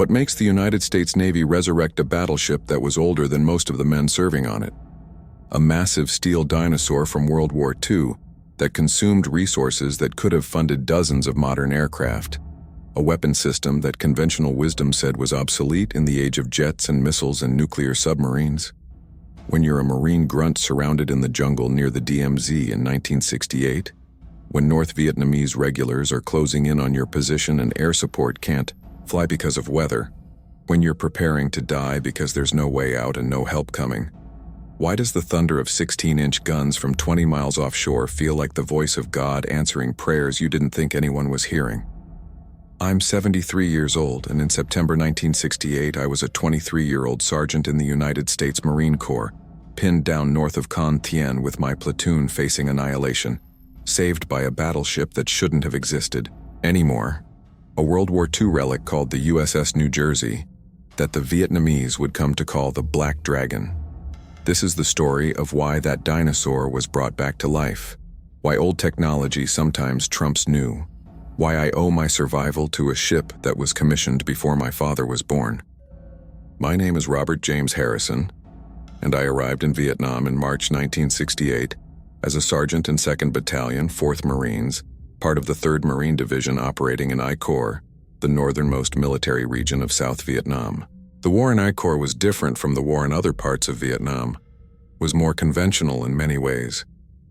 What makes the United States Navy resurrect a battleship that was older than most of the men serving on it? A massive steel Dinosaur from World War II that consumed resources that could have funded dozens of modern aircraft. A weapon system that conventional wisdom said was obsolete in the age of jets and missiles and nuclear submarines. When you're a Marine grunt surrounded in the jungle near the DMZ in 1968, when North Vietnamese regulars are closing in on your position and air support can't fly because of weather, when you're preparing to die because there's no way out and no help coming, why does the thunder of 16-inch guns from 20 miles offshore feel like the voice of God answering prayers you didn't think anyone was hearing? I'm 73 years old, and in September 1968 I was a 23-year-old sergeant in the United States Marine Corps, pinned down north of Con Thien with my platoon facing annihilation, saved by a battleship that shouldn't have existed anymore. A World War II relic called the USS New Jersey, that the Vietnamese would come to call the Black Dragon. This is the story of why that dinosaur was brought back to life, why old technology sometimes trumps new, why I owe my survival to a ship that was commissioned before my father was born. My name is Robert James Harrison, and I arrived in Vietnam in March 1968 as a sergeant in 2nd Battalion, 4th Marines, part of the 3rd Marine Division operating in I Corps, the northernmost military region of South Vietnam. The war in I Corps was different from the war in other parts of Vietnam, was more conventional in many ways,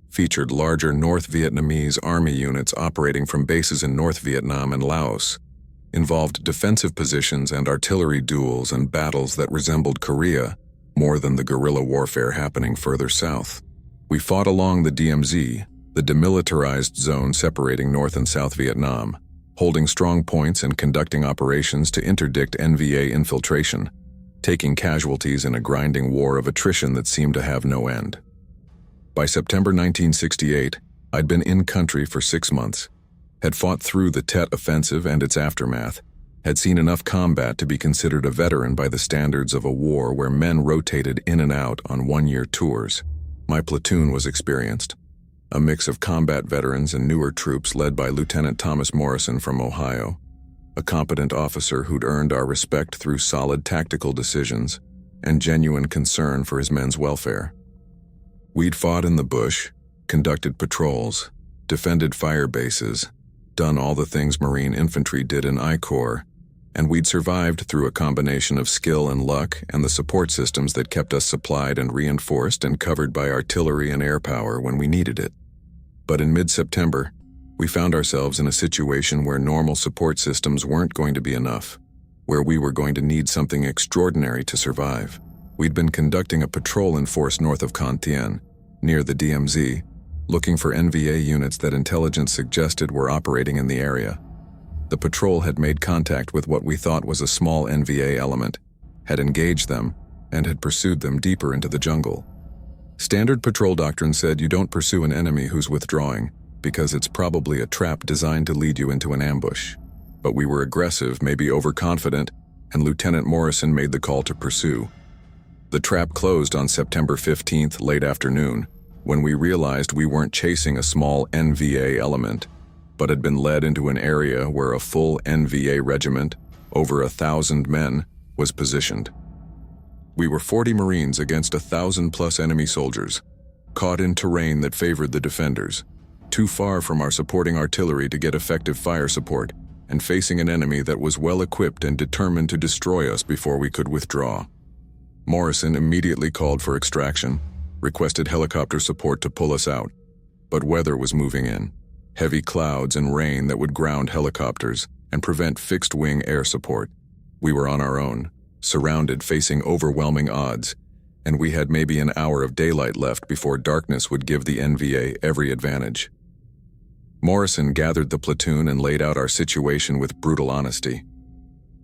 featured larger North Vietnamese army units operating from bases in North Vietnam and Laos, involved defensive positions and artillery duels and battles that resembled Korea more than the guerrilla warfare happening further south. We fought along the DMZ, the demilitarized zone separating North and South Vietnam, holding strong points and conducting operations to interdict NVA infiltration, taking casualties in a grinding war of attrition that seemed to have no end. By September 1968, I'd been in country for 6 months, had fought through the Tet Offensive and its aftermath, had seen enough combat to be considered a veteran by the standards of a war where men rotated in and out on one-year tours. My platoon was experienced, a mix of combat veterans and newer troops led by Lieutenant Thomas Morrison from Ohio, a competent officer who'd earned our respect through solid tactical decisions and genuine concern for his men's welfare. We'd fought in the bush, conducted patrols, defended fire bases, done all the things Marine infantry did in I Corps, and we'd survived through a combination of skill and luck and the support systems that kept us supplied and reinforced and covered by artillery and air power when we needed it. But in mid-September, we found ourselves in a situation where normal support systems weren't going to be enough, where we were going to need something extraordinary to survive. We'd been conducting a patrol in force north of Con Thien, near the DMZ, looking for NVA units that intelligence suggested were operating in the area. The patrol had made contact with what we thought was a small NVA element, had engaged them, and had pursued them deeper into the jungle. Standard patrol doctrine said you don't pursue an enemy who's withdrawing, because it's probably a trap designed to lead you into an ambush. But we were aggressive, maybe overconfident, and Lieutenant Morrison made the call to pursue. The trap closed on September 15th, late afternoon, when we realized we weren't chasing a small NVA element, but had been led into an area where a full NVA regiment, over 1,000 men, was positioned. We were 40 Marines against 1,000+ enemy soldiers, caught in terrain that favored the defenders, too far from our supporting artillery to get effective fire support, and facing an enemy that was well equipped and determined to destroy us before we could withdraw. Morrison immediately called for extraction, requested helicopter support to pull us out, but weather was moving in, heavy clouds and rain that would ground helicopters and prevent fixed-wing air support. We were on our own, surrounded, facing overwhelming odds, and we had maybe an hour of daylight left before darkness would give the NVA every advantage. Morrison gathered the platoon and laid out our situation with brutal honesty.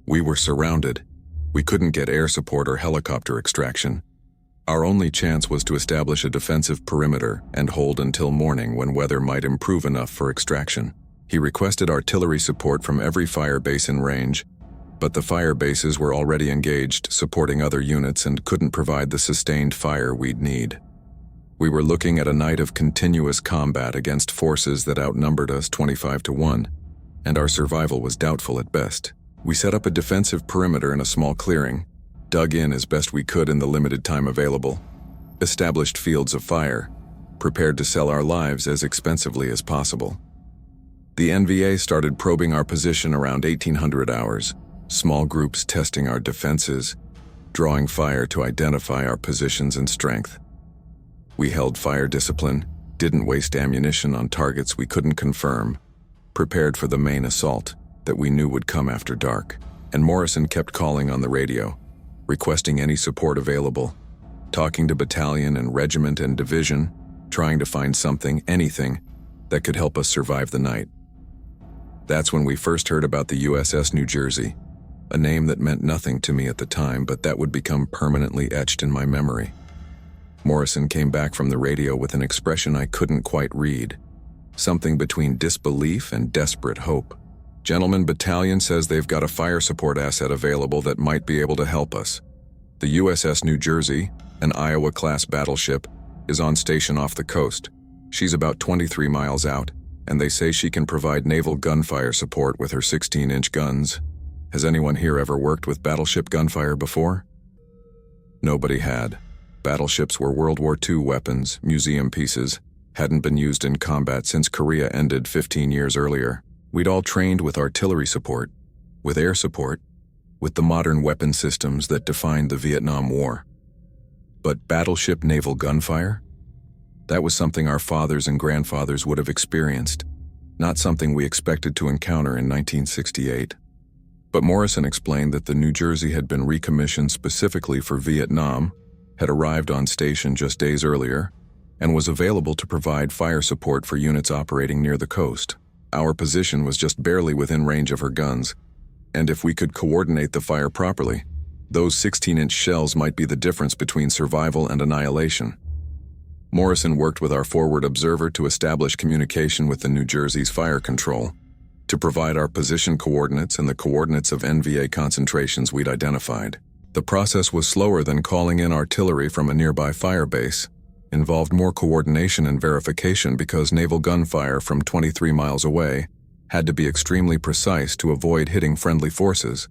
We were surrounded. We couldn't get air support or helicopter extraction. Our only chance was to establish a defensive perimeter and hold until morning when weather might improve enough for extraction. He requested artillery support from every fire base in range, but the fire bases were already engaged supporting other units and couldn't provide the sustained fire we'd need. We were looking at a night of continuous combat against forces that outnumbered us 25-1, and our survival was doubtful at best. We set up a defensive perimeter in a small clearing, dug in as best we could in the limited time available, established fields of fire, prepared to sell our lives as expensively as possible. The NVA started probing our position around 1800 hours, small groups testing our defenses, drawing fire to identify our positions and strength. We held fire discipline, didn't waste ammunition on targets we couldn't confirm, prepared for the main assault that we knew would come after dark. And Morrison kept calling on the radio, requesting any support available, talking to battalion and regiment and division, trying to find something, anything, that could help us survive the night. That's when we first heard about the USS New Jersey, a name that meant nothing to me at the time, but that would become permanently etched in my memory. Morrison came back from the radio with an expression I couldn't quite read, something between disbelief and desperate hope. "Gentlemen, battalion says they've got a fire support asset available that might be able to help us. The USS New Jersey, an Iowa-class battleship, is on station off the coast. She's about 23 miles out, and they say she can provide naval gunfire support with her 16-inch guns. Has anyone here ever worked with battleship gunfire before?" Nobody had. Battleships were World War II weapons, museum pieces, hadn't been used in combat since Korea ended 15 years earlier. We'd all trained with artillery support, with air support, with the modern weapon systems that defined the Vietnam War. But battleship naval gunfire? That was something our fathers and grandfathers would have experienced, not something we expected to encounter in 1968. But Morrison explained that the New Jersey had been recommissioned specifically for Vietnam, had arrived on station just days earlier, and was available to provide fire support for units operating near the coast. Our position was just barely within range of her guns, and if we could coordinate the fire properly, those 16-inch shells might be the difference between survival and annihilation. Morrison worked with our forward observer to establish communication with the New Jersey's fire control, to provide our position coordinates and the coordinates of NVA concentrations we'd identified. The process was slower than calling in artillery from a nearby fire base, involved more coordination and verification because naval gunfire from 23 miles away had to be extremely precise to avoid hitting friendly forces.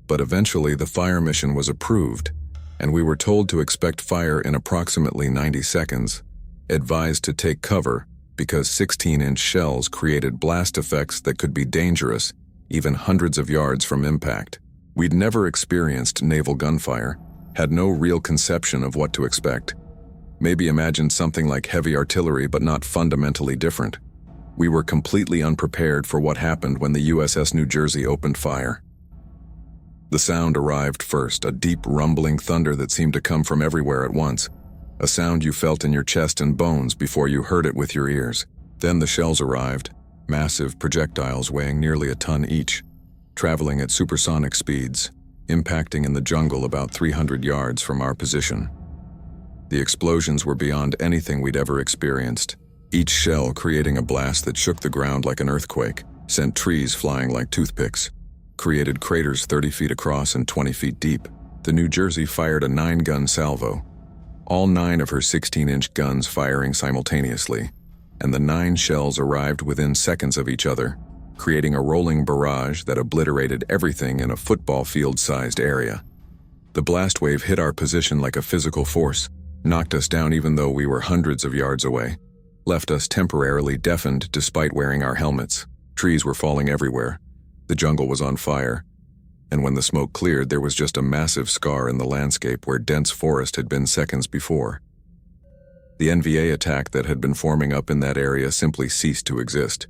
But eventually the fire mission was approved, and we were told to expect fire in approximately 90 seconds, advised to take cover because 16-inch shells created blast effects that could be dangerous, even hundreds of yards from impact. We'd never experienced naval gunfire, had no real conception of what to expect. Maybe imagined something like heavy artillery, but not fundamentally different. We were completely unprepared for what happened when the USS New Jersey opened fire. The sound arrived first, a deep rumbling thunder that seemed to come from everywhere at once, a sound you felt in your chest and bones before you heard it with your ears. Then the shells arrived, massive projectiles weighing nearly a ton each, traveling at supersonic speeds, impacting in the jungle about 300 yards from our position. The explosions were beyond anything we'd ever experienced, each shell creating a blast that shook the ground like an earthquake, sent trees flying like toothpicks, created craters 30 feet across and 20 feet deep. The New Jersey fired a 9-gun salvo, all 9 of her 16-inch guns firing simultaneously, and the 9 shells arrived within seconds of each other, creating a rolling barrage that obliterated everything in a football field-sized area. The blast wave hit our position like a physical force, knocked us down even though we were hundreds of yards away, left us temporarily deafened despite wearing our helmets. Trees were falling everywhere. The jungle was on fire, and when the smoke cleared, there was just a massive scar in the landscape where dense forest had been seconds before. The NVA attack that had been forming up in that area simply ceased to exist.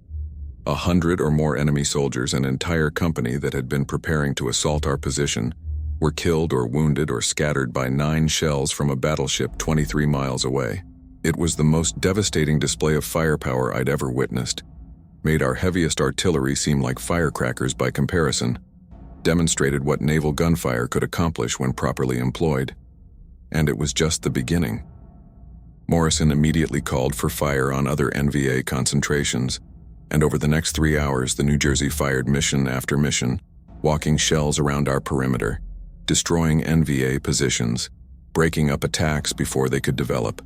100 or more enemy soldiers, an entire company that had been preparing to assault our position, were killed or wounded or scattered by 9 shells from a battleship 23 miles away. It was the most devastating display of firepower I'd ever witnessed, made our heaviest artillery seem like firecrackers by comparison, demonstrated what naval gunfire could accomplish when properly employed. And it was just the beginning. Morrison immediately called for fire on other NVA concentrations, and over the next 3 hours the New Jersey fired mission after mission, walking shells around our perimeter, destroying NVA positions, breaking up attacks before they could develop,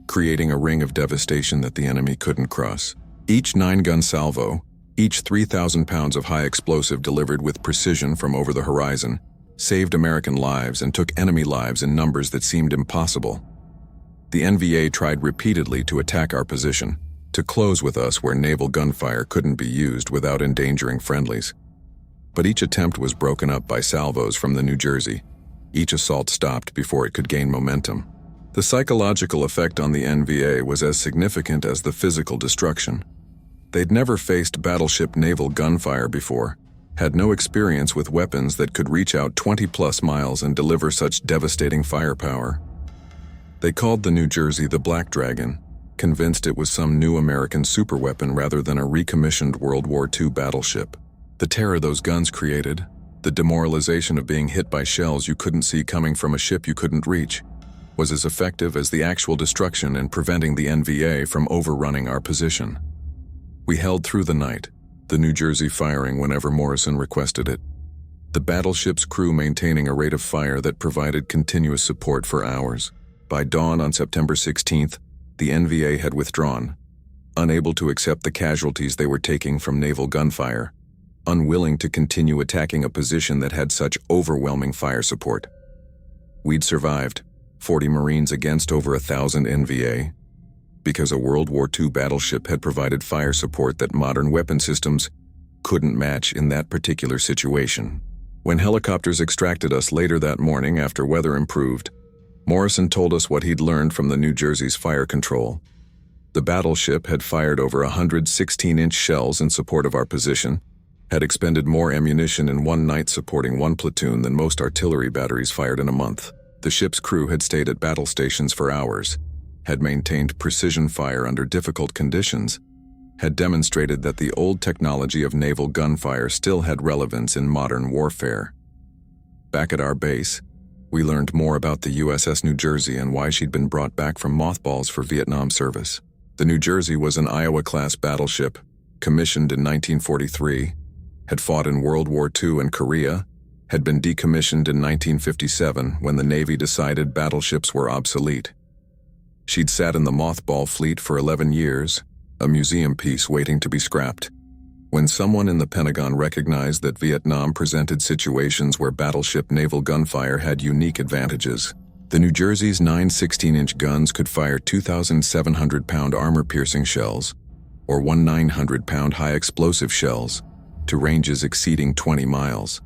creating a ring of devastation that the enemy couldn't cross. Each 9-gun salvo, Each 3,000 pounds of high explosive delivered with precision from over the horizon saved American lives and took enemy lives in numbers that seemed impossible. The NVA tried repeatedly to attack our position, to close with us where naval gunfire couldn't be used without endangering friendlies. But each attempt was broken up by salvos from the New Jersey. Each assault stopped before it could gain momentum. The psychological effect on the NVA was as significant as the physical destruction. They'd never faced battleship naval gunfire before, had no experience with weapons that could reach out 20+ miles and deliver such devastating firepower. They called the New Jersey the Black Dragon, convinced it was some new American superweapon rather than a recommissioned World War II battleship. The terror those guns created, the demoralization of being hit by shells you couldn't see coming from a ship you couldn't reach, was as effective as the actual destruction in preventing the NVA from overrunning our position. We held through the night, the New Jersey firing whenever Morrison requested it. The battleship's crew maintaining a rate of fire that provided continuous support for hours. By dawn on September 16th, the NVA had withdrawn, unable to accept the casualties they were taking from naval gunfire, unwilling to continue attacking a position that had such overwhelming fire support. We'd survived, 40 Marines against over 1,000 NVA, because a World War II battleship had provided fire support that modern weapon systems couldn't match in that particular situation. When helicopters extracted us later that morning after weather improved, Morrison told us what he'd learned from the New Jersey's fire control. The battleship had fired over 100 16-inch shells in support of our position, had expended more ammunition in one night supporting one platoon than most artillery batteries fired in a month. The ship's crew had stayed at battle stations for hours, had maintained precision fire under difficult conditions, had demonstrated that the old technology of naval gunfire still had relevance in modern warfare. Back at our base, we learned more about the USS New Jersey and why she'd been brought back from mothballs for Vietnam service. The New Jersey was an Iowa-class battleship, commissioned in 1943, had fought in World War II and Korea, had been decommissioned in 1957 when the Navy decided battleships were obsolete. She'd sat in the mothball fleet for 11 years, a museum piece waiting to be scrapped. When someone in the Pentagon recognized that Vietnam presented situations where battleship naval gunfire had unique advantages, the New Jersey's 9 16-inch guns could fire 2,700-pound armor-piercing shells, or 1 900-pound high-explosive shells, to ranges exceeding 20 miles,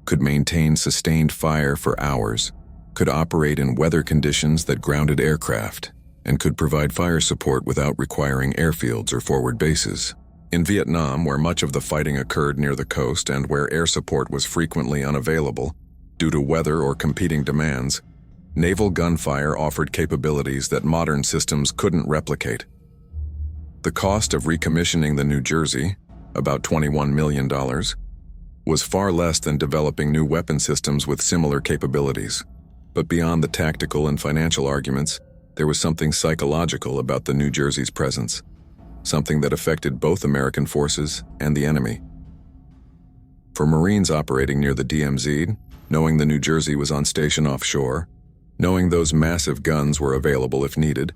could maintain sustained fire for hours, could operate in weather conditions that grounded aircraft, and could provide fire support without requiring airfields or forward bases. In Vietnam, where much of the fighting occurred near the coast and where air support was frequently unavailable due to weather or competing demands, naval gunfire offered capabilities that modern systems couldn't replicate. The cost of recommissioning the New Jersey, about $21 million, was far less than developing new weapon systems with similar capabilities. But beyond the tactical and financial arguments, there was something psychological about the New Jersey's presence, something that affected both American forces and the enemy. For Marines operating near the DMZ, knowing the New Jersey was on station offshore, knowing those massive guns were available if needed,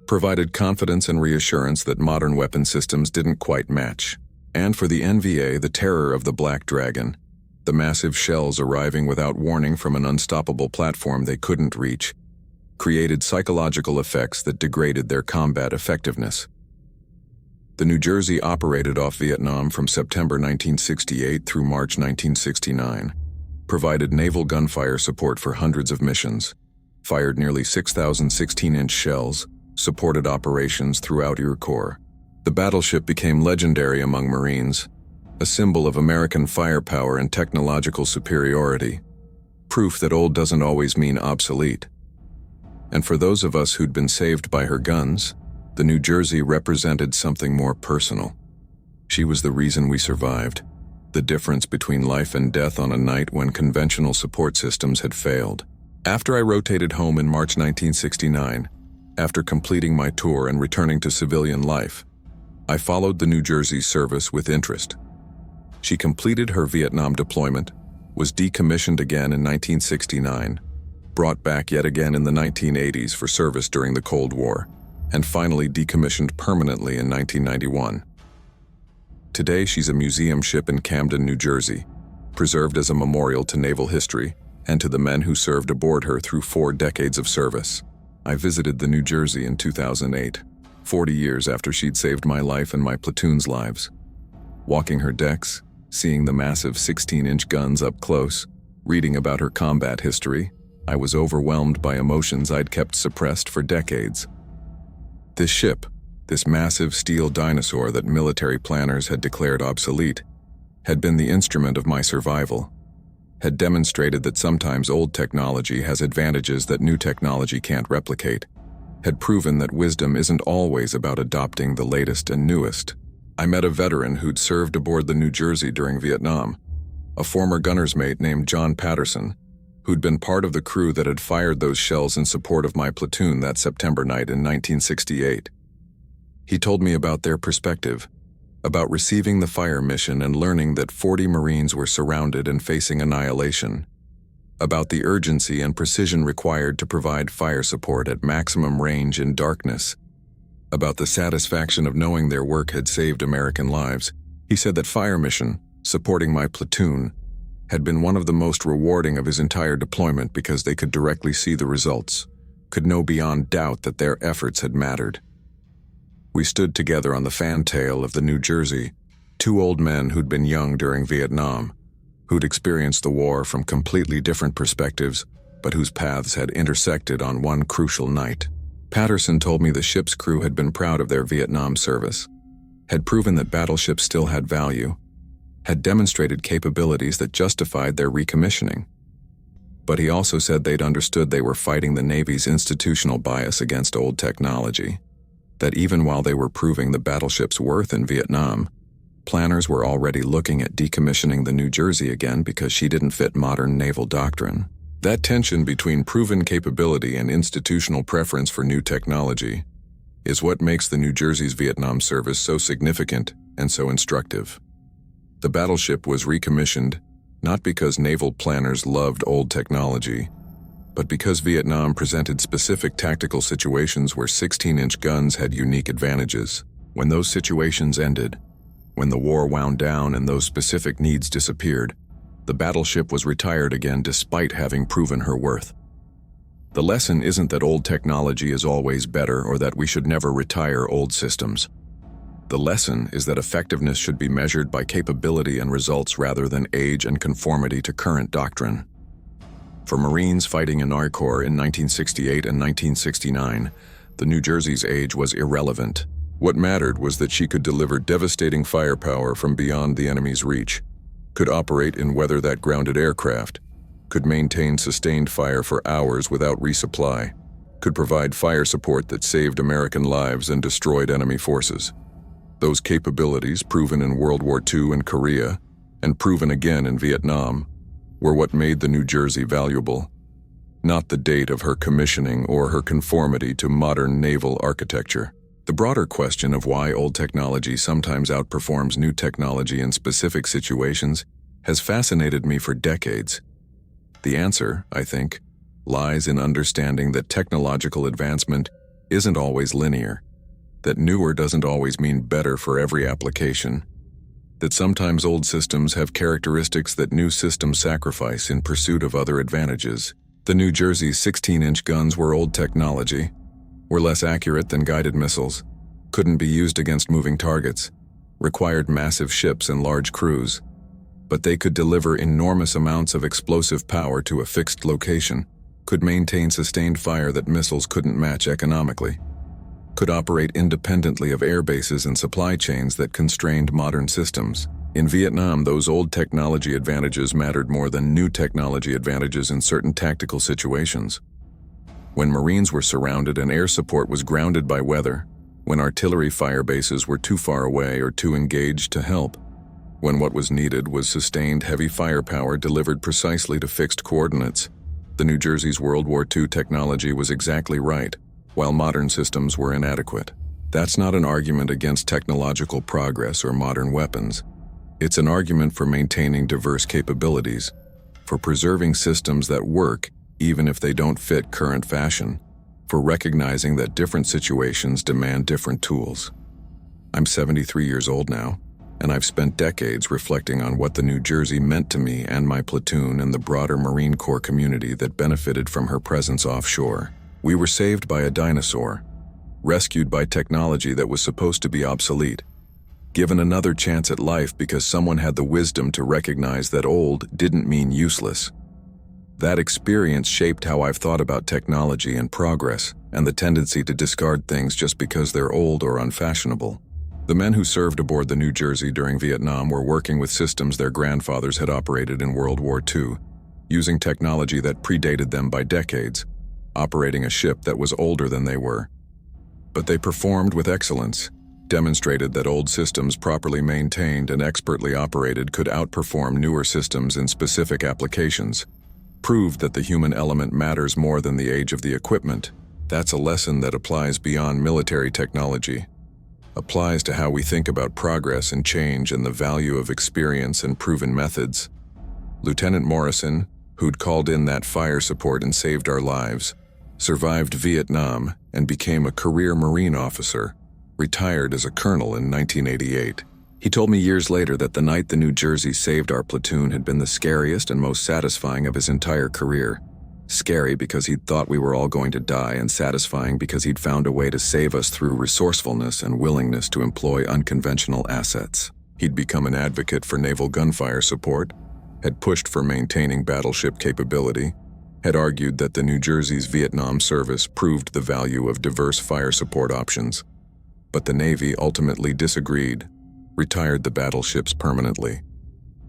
provided confidence and reassurance that modern weapon systems didn't quite match. And for the NVA, the terror of the Black Dragon, the massive shells arriving without warning from an unstoppable platform they couldn't reach, created psychological effects that degraded their combat effectiveness. The New Jersey operated off Vietnam from September 1968 through March 1969, provided naval gunfire support for hundreds of missions, fired nearly 6,000 16-inch shells, supported operations throughout Iroquois. The battleship became legendary among Marines, a symbol of American firepower and technological superiority, proof that old doesn't always mean obsolete. And for those of us who'd been saved by her guns, the New Jersey represented something more personal. She was the reason we survived, the difference between life and death on a night when conventional support systems had failed. After I rotated home in March 1969, after completing my tour and returning to civilian life, I followed the New Jersey's service with interest. She completed her Vietnam deployment, was decommissioned again in 1969, brought back yet again in the 1980s for service during the Cold War, and finally decommissioned permanently in 1991. Today, she's a museum ship in Camden, New Jersey, preserved as a memorial to naval history and to the men who served aboard her through 4 decades of service. I visited the New Jersey in 2008, 40 years after she'd saved my life and my platoon's lives. Walking her decks, seeing the massive 16-inch guns up close, reading about her combat history, I was overwhelmed by emotions I'd kept suppressed for decades. This ship, this massive steel dinosaur that military planners had declared obsolete, had been the instrument of my survival, had demonstrated that sometimes old technology has advantages that new technology can't replicate, had proven that wisdom isn't always about adopting the latest and newest. I met a veteran who'd served aboard the New Jersey during Vietnam, a former gunner's mate named John Patterson, who'd been part of the crew that had fired those shells in support of my platoon that September night in 1968. He told me about their perspective, about receiving the fire mission and learning that 40 Marines were surrounded and facing annihilation, about the urgency and precision required to provide fire support at maximum range in darkness, about the satisfaction of knowing their work had saved American lives. He said that fire mission, supporting my platoon, had been one of the most rewarding of his entire deployment because they could directly see the results, could know beyond doubt that their efforts had mattered. We stood together on the fantail of the New Jersey, 2 old men who'd been young during Vietnam, who'd experienced the war from completely different perspectives, but whose paths had intersected on one crucial night. Patterson told me the ship's crew had been proud of their Vietnam service, had proven that battleships still had value, had demonstrated capabilities that justified their recommissioning. But he also said they'd understood they were fighting the Navy's institutional bias against old technology, that even while they were proving the battleship's worth in Vietnam, planners were already looking at decommissioning the New Jersey again because she didn't fit modern naval doctrine. That tension between proven capability and institutional preference for new technology is what makes the New Jersey's Vietnam service so significant and so instructive. The battleship was recommissioned not because naval planners loved old technology, but because Vietnam presented specific tactical situations where 16-inch guns had unique advantages. When those situations ended, when the war wound down and those specific needs disappeared, the battleship was retired again despite having proven her worth. The lesson isn't that old technology is always better or that we should never retire old systems. The lesson is that effectiveness should be measured by capability and results rather than age and conformity to current doctrine. For Marines fighting in our Corps in 1968 and 1969, the New Jersey's age was irrelevant. What mattered was that she could deliver devastating firepower from beyond the enemy's reach, could operate in weather that grounded aircraft, could maintain sustained fire for hours without resupply, could provide fire support that saved American lives and destroyed enemy forces. Those capabilities, proven in World War II and Korea, and proven again in Vietnam, were what made the New Jersey valuable, not the date of her commissioning or her conformity to modern naval architecture. The broader question of why old technology sometimes outperforms new technology in specific situations has fascinated me for decades. The answer, I think, lies in understanding that technological advancement isn't always linear, that newer doesn't always mean better for every application, that sometimes old systems have characteristics that new systems sacrifice in pursuit of other advantages. The New Jersey's 16-inch guns were old technology, were less accurate than guided missiles, couldn't be used against moving targets, required massive ships and large crews, but they could deliver enormous amounts of explosive power to a fixed location, could maintain sustained fire that missiles couldn't match economically, could operate independently of air bases and supply chains that constrained modern systems. In Vietnam, those old technology advantages mattered more than new technology advantages in certain tactical situations. When Marines were surrounded and air support was grounded by weather, when artillery fire bases were too far away or too engaged to help, when what was needed was sustained heavy firepower delivered precisely to fixed coordinates, the New Jersey's World War II technology was exactly right, while modern systems were inadequate. That's not an argument against technological progress or modern weapons. It's an argument for maintaining diverse capabilities, for preserving systems that work even if they don't fit current fashion, for recognizing that different situations demand different tools. I'm 73 years old now, and I've spent decades reflecting on what the New Jersey meant to me and my platoon and the broader Marine Corps community that benefited from her presence offshore. We were saved by a dinosaur, rescued by technology that was supposed to be obsolete, given another chance at life because someone had the wisdom to recognize that old didn't mean useless. That experience shaped how I've thought about technology and progress, and the tendency to discard things just because they're old or unfashionable. The men who served aboard the New Jersey during Vietnam were working with systems their grandfathers had operated in World War II, using technology that predated them by decades, operating a ship that was older than they were. But they performed with excellence, demonstrated that old systems properly maintained and expertly operated could outperform newer systems in specific applications, proved that the human element matters more than the age of the equipment. That's a lesson that applies beyond military technology, applies to how we think about progress and change and the value of experience and proven methods. Lieutenant Morrison, who'd called in that fire support and saved our lives, survived Vietnam and became a career Marine officer, retired as a colonel in 1988. He told me years later that the night the New Jersey saved our platoon had been the scariest and most satisfying of his entire career. Scary because he'd thought we were all going to die, and satisfying because he'd found a way to save us through resourcefulness and willingness to employ unconventional assets. He'd become an advocate for naval gunfire support, had pushed for maintaining battleship capability, had argued that the New Jersey's Vietnam service proved the value of diverse fire support options. But the Navy ultimately disagreed, retired the battleships permanently.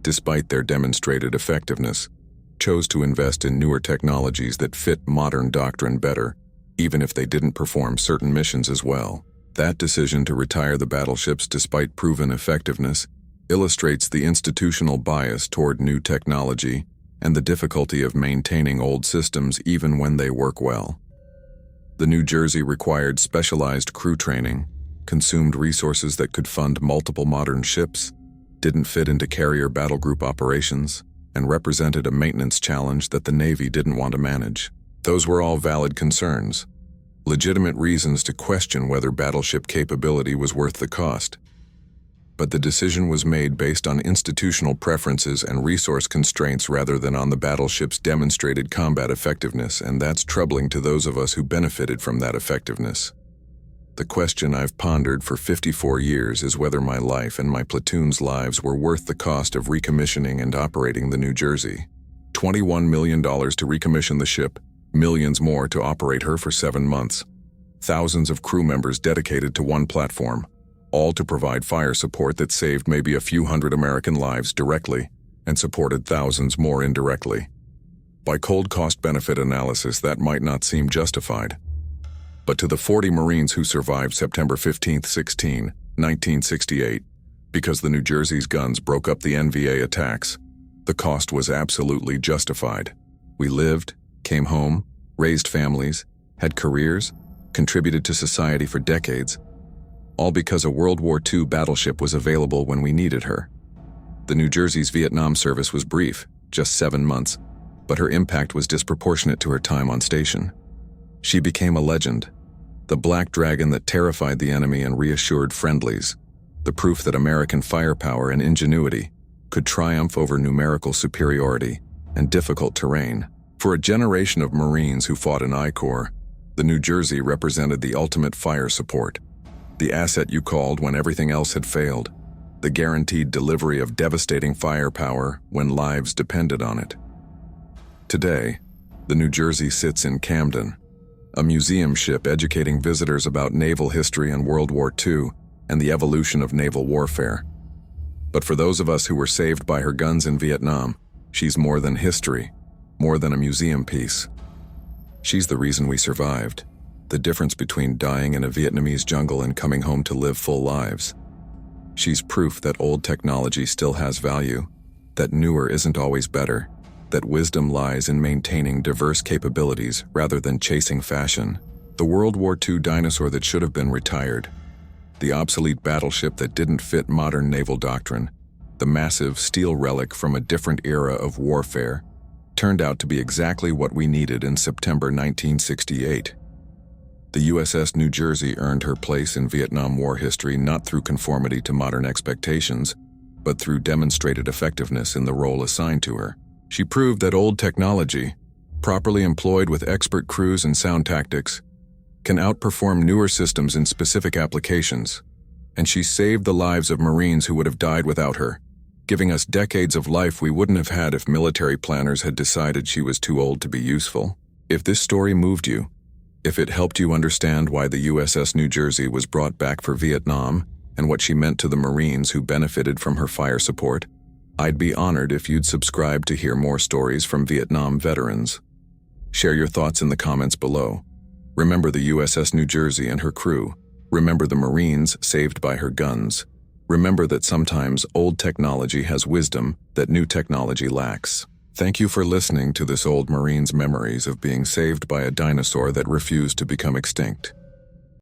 Despite their demonstrated effectiveness, chose to invest in newer technologies that fit modern doctrine better, even if they didn't perform certain missions as well. That decision to retire the battleships despite proven effectiveness illustrates the institutional bias toward new technology and the difficulty of maintaining old systems even when they work well. The New Jersey required specialized crew training, consumed resources that could fund multiple modern ships, didn't fit into carrier battle group operations, and represented a maintenance challenge that the Navy didn't want to manage. Those were all valid concerns, legitimate reasons to question whether battleship capability was worth the cost. But the decision was made based on institutional preferences and resource constraints rather than on the battleship's demonstrated combat effectiveness, and that's troubling to those of us who benefited from that effectiveness. The question I've pondered for 54 years is whether my life and my platoon's lives were worth the cost of recommissioning and operating the New Jersey. $21 million to recommission the ship, millions more to operate her for 7 months. Thousands of crew members dedicated to one platform, all to provide fire support that saved maybe a few hundred American lives directly and supported thousands more indirectly. By cold cost-benefit analysis, that might not seem justified. But to the 40 Marines who survived September 15, 1968, because the New Jersey's guns broke up the NVA attacks, the cost was absolutely justified. We lived, came home, raised families, had careers, contributed to society for decades, all because a World War II battleship was available when we needed her. The New Jersey's Vietnam service was brief, just 7 months, but her impact was disproportionate to her time on station. She became a legend, the black dragon that terrified the enemy and reassured friendlies, the proof that American firepower and ingenuity could triumph over numerical superiority and difficult terrain. For a generation of Marines who fought in I Corps, the New Jersey represented the ultimate fire support, the asset you called when everything else had failed, the guaranteed delivery of devastating firepower when lives depended on it. Today, the New Jersey sits in Camden, a museum ship educating visitors about naval history and World War II and the evolution of naval warfare. But for those of us who were saved by her guns in Vietnam, she's more than history, more than a museum piece. She's the reason we survived, the difference between dying in a Vietnamese jungle and coming home to live full lives. She's proof that old technology still has value, that newer isn't always better, that wisdom lies in maintaining diverse capabilities rather than chasing fashion. The World War II dinosaur that should have been retired, the obsolete battleship that didn't fit modern naval doctrine, the massive steel relic from a different era of warfare, turned out to be exactly what we needed in September 1968. The USS New Jersey earned her place in Vietnam War history not through conformity to modern expectations, but through demonstrated effectiveness in the role assigned to her. She proved that old technology, properly employed with expert crews and sound tactics, can outperform newer systems in specific applications, and she saved the lives of Marines who would have died without her, giving us decades of life we wouldn't have had if military planners had decided she was too old to be useful. If this story moved you, if it helped you understand why the USS New Jersey was brought back for Vietnam and what she meant to the Marines who benefited from her fire support, I'd be honored if you'd subscribe to hear more stories from Vietnam veterans. Share your thoughts in the comments below. Remember the USS New Jersey and her crew. Remember the Marines saved by her guns. Remember that sometimes old technology has wisdom that new technology lacks. Thank you for listening to this old Marine's memories of being saved by a dinosaur that refused to become extinct.